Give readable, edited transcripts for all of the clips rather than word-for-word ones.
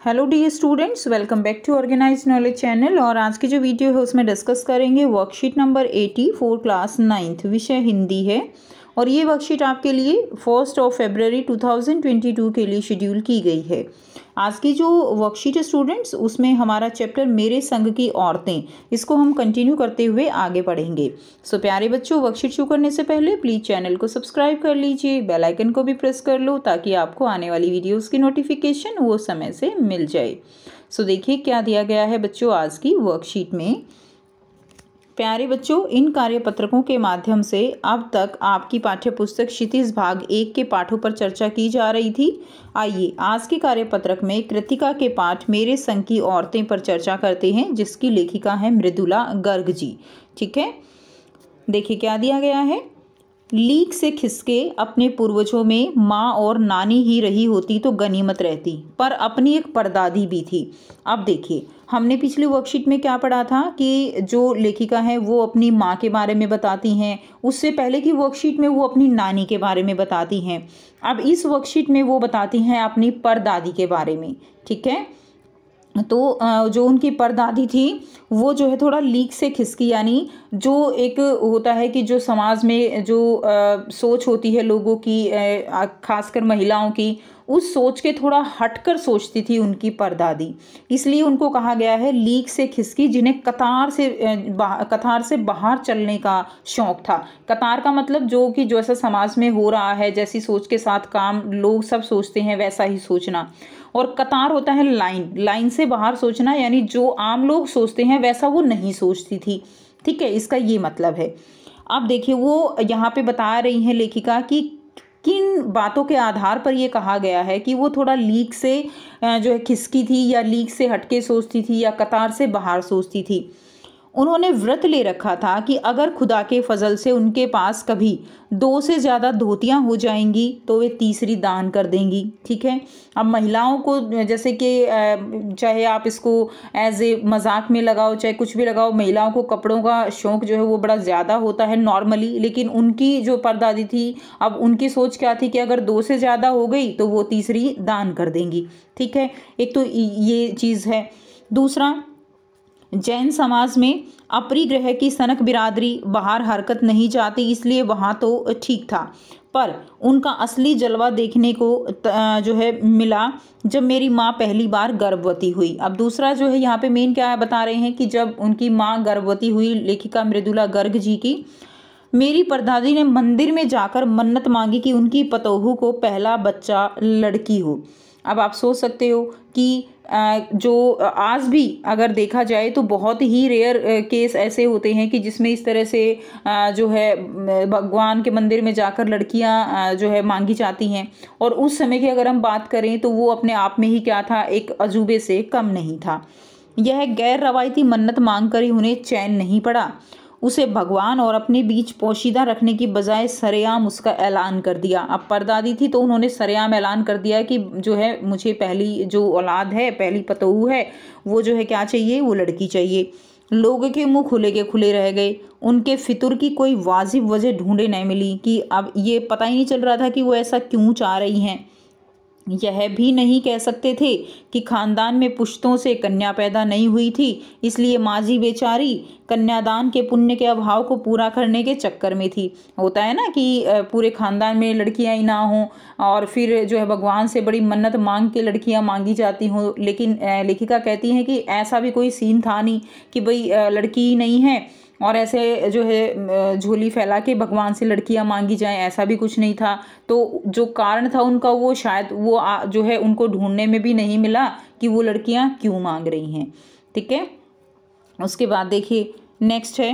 Hello dear students, welcome back to organize knowledge channel. और आज की जो वीडियो है उसमें डिस्कस करेंगे वर्कशीट नंबर 84 क्लास 9th, विषय हिंदी है। और ये वर्कशीट आपके लिए 1 फरवरी 2022 के लिए शेड्यूल की गई है। आज की जो वर्कशीट है स्टूडेंट्स, उसमें हमारा चैप्टर मेरे संग की औरतें, इसको हम कंटिन्यू करते हुए आगे बढ़ेंगे। सो प्यारे बच्चों, वर्कशीट शुरू करने से पहले प्लीज़ चैनल को सब्सक्राइब कर लीजिए, बेल आइकन को भी प्रेस कर लो ताकि आपको आने वाली वीडियोस की नोटिफिकेशन वो समय से मिल जाए। सो देखिए क्या दिया गया है बच्चों आज की वर्कशीट में। प्यारे बच्चों, इन कार्यपत्रकों के माध्यम से अब तक आपकी पाठ्यपुस्तक क्षितिज भाग 1 के पाठों पर चर्चा की जा रही थी। आइए आज के कार्यपत्रक में कृतिका के पाठ मेरे संग की औरतें पर चर्चा करते हैं, जिसकी लेखिका है मृदुला गर्ग जी। ठीक है, देखिए क्या दिया गया है। लीक से खिसके अपने पूर्वजों में माँ और नानी ही रही होती तो गनीमत रहती, पर अपनी एक परदादी भी थी। अब देखिए, हमने पिछली वर्कशीट में क्या पढ़ा था कि जो लेखिका है वो अपनी माँ के बारे में बताती हैं, उससे पहले की वर्कशीट में वो अपनी नानी के बारे में बताती हैं। अब इस वर्कशीट में वो बताती हैं अपनी परदादी के बारे में। ठीक है, तो जो उनकी परदादी थी वो जो है थोड़ा लीक से खिसकी, यानी जो एक होता है कि जो समाज में जो सोच होती है लोगों की, खासकर महिलाओं की, उस सोच के थोड़ा हटकर सोचती थी उनकी परदादी। इसलिए उनको कहा गया है लीक से खिसकी, जिन्हें कतार से बाहर चलने का शौक था। कतार का मतलब जो कि जो ऐसा समाज में हो रहा है, जैसी सोच के साथ काम लोग सब सोचते हैं वैसा ही सोचना। और कतार होता है लाइन से बाहर सोचना, यानी जो आम लोग सोचते हैं वैसा वो नहीं सोचती थी। ठीक है, इसका ये मतलब है। अब देखिए, वो यहाँ पे बता रही हैं लेखिका कि किन बातों के आधार पर ये कहा गया है कि वो थोड़ा लीक से जो है खिसकी थी, या लीक से हटके सोचती थी, या कतार से बाहर सोचती थी। उन्होंने व्रत ले रखा था कि अगर खुदा के फजल से उनके पास कभी 2 से ज़्यादा धोतियाँ हो जाएंगी तो वे तीसरी दान कर देंगी। ठीक है, अब महिलाओं को जैसे कि चाहे आप इसको एज ए मजाक में लगाओ चाहे कुछ भी लगाओ, महिलाओं को कपड़ों का शौक़ जो है वो बड़ा ज़्यादा होता है नॉर्मली। लेकिन उनकी जो परदादी थी, अब उनकी सोच क्या थी कि अगर 2 से ज़्यादा हो गई तो वो तीसरी दान कर देंगी। ठीक है, एक तो ये चीज़ है। दूसरा, जैन समाज में अपरिग्रह की सनक बिरादरी बाहर हरकत नहीं चाहती, इसलिए वहाँ तो ठीक था। पर उनका असली जलवा देखने को जो है मिला जब मेरी माँ पहली बार गर्भवती हुई। अब दूसरा जो है यहाँ पे मेन क्या है बता रहे हैं कि जब उनकी माँ गर्भवती हुई, लेखिका मृदुला गर्ग जी की, मेरी परदादी ने मंदिर में जाकर मन्नत मांगी कि उनकी पतोहू को पहला बच्चा लड़की हो। अब आप सोच सकते हो कि जो आज भी अगर देखा जाए तो बहुत ही रेयर केस ऐसे होते हैं कि जिसमें इस तरह से जो है भगवान के मंदिर में जाकर लड़कियां जो है मांगी जाती हैं। और उस समय की अगर हम बात करें तो वो अपने आप में ही क्या था, एक अजूबे से कम नहीं था। यह गैर रवायती मन्नत मांग कर ही उन्हें चैन नहीं पड़ा। उसे भगवान और अपने बीच पोशीदा रखने की बजाय सरेआम उसका ऐलान कर दिया। अब परदादी थी तो उन्होंने सरेआम ऐलान कर दिया कि जो है मुझे पहली जो औलाद है, पहली पतोहू है, वो जो है क्या चाहिए, वो लड़की चाहिए। लोगों के मुंह खुले के खुले रह गए। उनके फितुर की कोई वाजिब वजह ढूंढे नहीं मिली कि अब ये पता ही नहीं चल रहा था कि वो ऐसा क्यों चाह रही हैं। यह भी नहीं कह सकते थे कि खानदान में पुश्तों से कन्या पैदा नहीं हुई थी, इसलिए माजी बेचारी कन्यादान के पुण्य के अभाव को पूरा करने के चक्कर में थी। होता है ना कि पूरे खानदान में लड़कियां ही ना हों और फिर जो है भगवान से बड़ी मन्नत मांग के लड़कियां मांगी जाती हों। लेकिन लेखिका कहती हैं कि ऐसा भी कोई सीन था नहीं कि भाई लड़की ही नहीं है और ऐसे जो है झोली फैला के भगवान से लड़कियां मांगी जाएं, ऐसा भी कुछ नहीं था। तो जो कारण था उनका, वो शायद वो जो है उनको ढूंढने में भी नहीं मिला कि वो लड़कियां क्यों मांग रही हैं। ठीक है, उसके बाद देखिए नेक्स्ट है,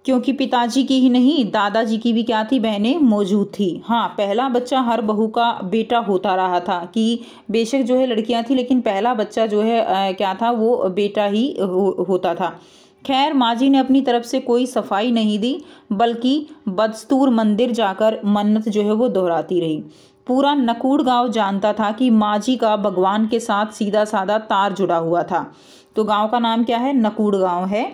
क्योंकि पिताजी की ही नहीं दादाजी की भी क्या थी, बहनें मौजूद थी। हाँ, पहला बच्चा हर बहू का बेटा होता रहा था कि बेशक जो है लड़कियां थी लेकिन पहला बच्चा जो है क्या था, वो बेटा ही होता था। खैर, माजी ने अपनी तरफ से कोई सफाई नहीं दी, बल्कि बदस्तूर मंदिर जाकर मन्नत जो है वो दोहराती रही। पूरा नकूड़ गांव जानता था कि माजी का भगवान के साथ सीधा साधा तार जुड़ा हुआ था। तो गांव का नाम क्या है, नकूड़ गांव है।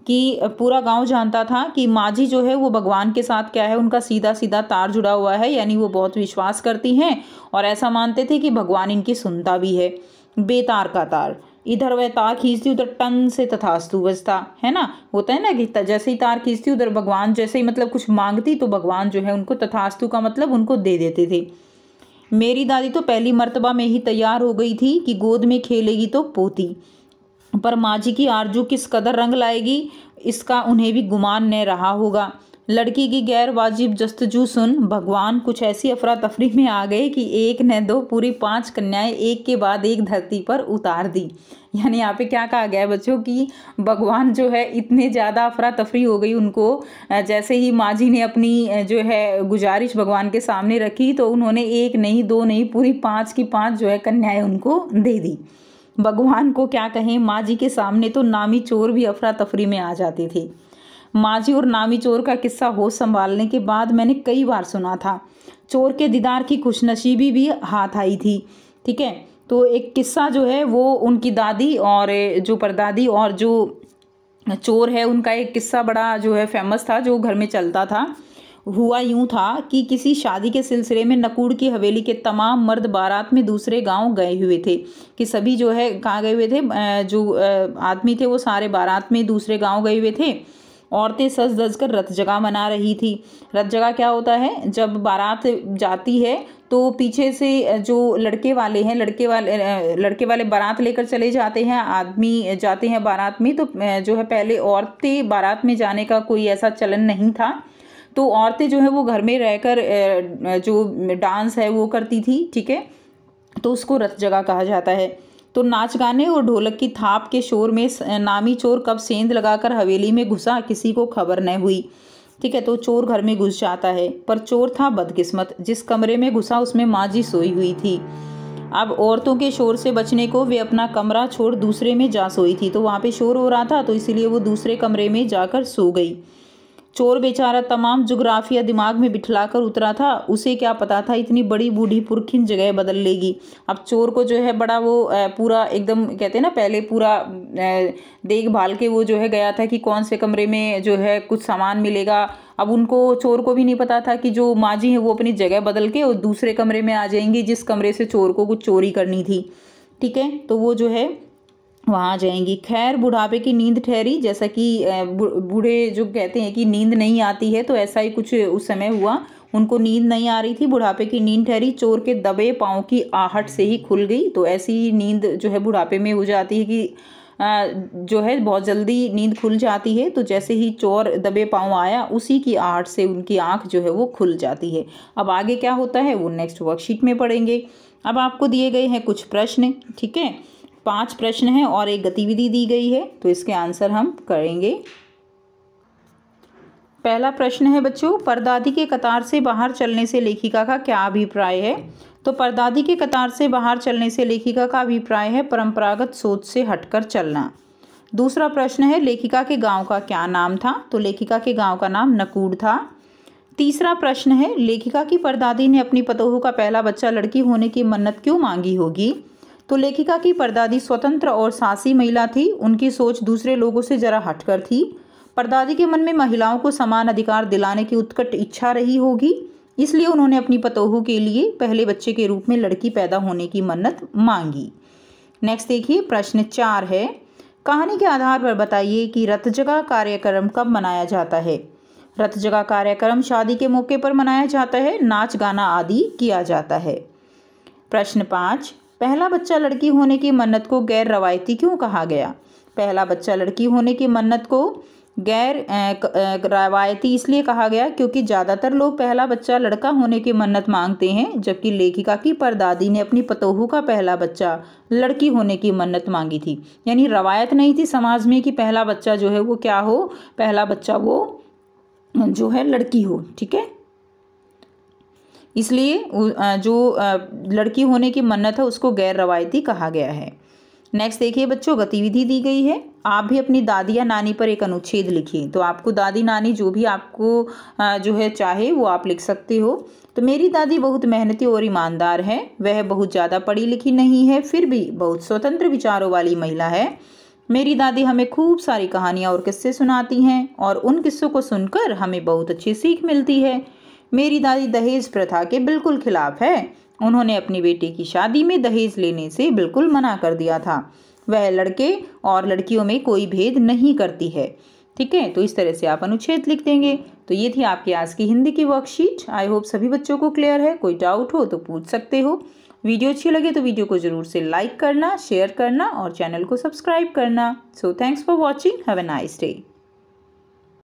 कि पूरा गांव जानता था कि माजी जो है वो भगवान के साथ क्या है, उनका सीधा सीधा तार जुड़ा हुआ है, यानी वो बहुत विश्वास करती हैं और ऐसा मानते थे कि भगवान इनकी सुनता भी है। बेतार का तार, इधर वह तार खींचती उधर टन से तथास्तु बजता, है ना। होता है ना कि जैसे ही तार खींचती उधर भगवान जैसे ही मतलब कुछ मांगती तो भगवान जो है उनको तथास्तु का मतलब उनको दे देते थे। मेरी दादी तो पहली मर्तबा में ही तैयार हो गई थी कि गोद में खेलेगी तो पोती, पर माँ जी की आरजू किस कदर रंग लाएगी इसका उन्हें भी गुमान न रहा होगा। लड़की की गैर वाजिब जस्तजू सुन भगवान कुछ ऐसी अफरा तफरी में आ गए कि एक न दो पूरी 5 कन्याएं एक के बाद एक धरती पर उतार दी। यानी यहाँ पे क्या कहा गया है बच्चों कि भगवान जो है इतने ज़्यादा अफरा तफरी हो गई उनको, जैसे ही माँ जी ने अपनी जो है गुजारिश भगवान के सामने रखी तो उन्होंने एक नहीं दो नहीं पूरी 5 की 5 जो है कन्याएं उनको दे दी। भगवान को क्या कहें, माँ जी के सामने तो नामी चोर भी अफरा तफरी में आ जाते थे। माँ जी और नामी चोर का किस्सा होश संभालने के बाद मैंने कई बार सुना था। चोर के दीदार की खुशनसीबी भी हाथ आई थी। ठीक है, तो एक किस्सा जो है वो उनकी दादी और जो परदादी और जो चोर है उनका एक किस्सा बड़ा जो है फेमस था, जो घर में चलता था। हुआ यूं था कि किसी शादी के सिलसिले में नकुड़ की हवेली के तमाम मर्द बारात में दूसरे गांव गए हुए थे। कि सभी जो है कहाँ गए हुए थे, जो आदमी थे वो सारे बारात में दूसरे गांव गए हुए थे। औरतें सज धज कर रथ जगह मना रही थी। रथ जगह क्या होता है, जब बारात जाती है तो पीछे से जो लड़के वाले बारात लेकर चले जाते हैं, आदमी जाते हैं बारात में। तो जो है पहले औरतें बारात में जाने का कोई ऐसा चलन नहीं था, तो औरतें जो है वो घर में रहकर जो डांस है वो करती थी। ठीक है, तो उसको रथ जगह कहा जाता है। तो नाच गाने और ढोलक की थाप के शोर में नामी चोर कब सेंध लगाकर हवेली में घुसा किसी को खबर न हुई। ठीक है, तो चोर घर में घुस जाता है, पर चोर था बदकिस्मत। जिस कमरे में घुसा उसमें माँ जी सोई हुई थी। अब औरतों के शोर से बचने को वे अपना कमरा छोड़ दूसरे में जा सोई थी। तो वहाँ पे शोर हो रहा था तो इसीलिए वो दूसरे कमरे में जाकर सो गई। चोर बेचारा तमाम जुग्राफिया दिमाग में बिठलाकर उतरा था। उसे क्या पता था इतनी बड़ी बूढ़ी पुरखिन जगह बदल लेगी। अब चोर को जो है बड़ा वो पूरा एकदम कहते हैं ना, पहले पूरा देखभाल के वो जो है गया था कि कौन से कमरे में जो है कुछ सामान मिलेगा। अब उनको चोर को भी नहीं पता था कि जो माँ जी है वो अपनी जगह बदल के और दूसरे कमरे में आ जाएंगी जिस कमरे से चोर को कुछ चोरी करनी थी। ठीक है, तो वो जो है वहाँ जाएंगी। खैर बुढ़ापे की नींद ठहरी, जैसा कि बूढ़े जो कहते हैं कि नींद नहीं आती है, तो ऐसा ही कुछ उस समय हुआ। उनको नींद नहीं आ रही थी, बुढ़ापे की नींद ठहरी। चोर के दबे पाँव की आहट से ही खुल गई। तो ऐसी नींद जो है बुढ़ापे में हो जाती है कि जो है बहुत जल्दी नींद खुल जाती है। तो जैसे ही चोर दबे पाँव आया उसी की आहट से उनकी आँख जो है वो खुल जाती है। अब आगे क्या होता है वो नेक्स्ट वर्कशीट में पढ़ेंगे। अब आपको दिए गए हैं कुछ प्रश्न। ठीक है, 5 प्रश्न हैं और एक गतिविधि दी गई है, तो इसके आंसर हम करेंगे। पहला प्रश्न है बच्चों, परदादी के कतार से बाहर चलने से लेखिका का क्या अभिप्राय है। तो परदादी के कतार से बाहर चलने से लेखिका का अभिप्राय है परंपरागत सोच से हटकर चलना। दूसरा प्रश्न है, लेखिका के गांव का क्या नाम था। तो लेखिका के गांव का नाम नकुड़ था। तीसरा प्रश्न है, लेखिका की परदादी ने अपनी पतोहू का पहला बच्चा लड़की होने की मन्नत क्यों मांगी होगी। तो लेखिका की परदादी स्वतंत्र और साहसी महिला थी। उनकी सोच दूसरे लोगों से जरा हटकर थी। परदादी के मन में महिलाओं को समान अधिकार दिलाने की उत्कट इच्छा रही होगी, इसलिए उन्होंने अपनी पतोहू के लिए पहले बच्चे के रूप में लड़की पैदा होने की मन्नत मांगी। नेक्स्ट देखिए, प्रश्न 4 है, कहानी के आधार पर बताइए कि रथ जगह कार्यक्रम कब मनाया जाता है। रथ जगह कार्यक्रम शादी के मौके पर मनाया जाता है, नाच गाना आदि किया जाता है। प्रश्न 5, पहला बच्चा लड़की होने की मन्नत को गैर रवायती क्यों कहा गया। पहला बच्चा लड़की होने की मन्नत को गैर रवायती इसलिए कहा गया क्योंकि ज़्यादातर लोग पहला बच्चा लड़का होने की मन्नत मांगते हैं, जबकि लेखिका की परदादी ने अपनी पतोहू का पहला बच्चा लड़की होने की मन्नत मांगी थी। यानी रवायत नहीं थी समाज में कि पहला बच्चा जो है वो क्या हो, पहला बच्चा वो जो है लड़की हो। ठीक है, इसलिए जो लड़की होने की मन्नत है उसको गैर रवायती कहा गया है। नेक्स्ट देखिए बच्चों, गतिविधि दी गई है, आप भी अपनी दादी या नानी पर एक अनुच्छेद लिखिए। तो आपको दादी नानी जो भी आपको जो है चाहे वो आप लिख सकते हो। तो मेरी दादी बहुत मेहनती और ईमानदार है। वह बहुत ज़्यादा पढ़ी लिखी नहीं है, फिर भी बहुत स्वतंत्र विचारों वाली महिला है। मेरी दादी हमें खूब सारी कहानियाँ और किस्से सुनाती हैं और उन किस्सों को सुनकर हमें बहुत अच्छी सीख मिलती है। मेरी दादी दहेज प्रथा के बिल्कुल खिलाफ है। उन्होंने अपनी बेटी की शादी में दहेज लेने से बिल्कुल मना कर दिया था। वह लड़के और लड़कियों में कोई भेद नहीं करती है। ठीक है, तो इस तरह से आप अनुच्छेद लिख देंगे। तो ये थी आपकी आज की हिंदी की वर्कशीट। आई होप सभी बच्चों को क्लियर है। कोई डाउट हो तो पूछ सकते हो। वीडियो अच्छी लगे तो वीडियो को ज़रूर से लाइक करना, शेयर करना और चैनल को सब्सक्राइब करना। So thanks for watching. Have a nice day.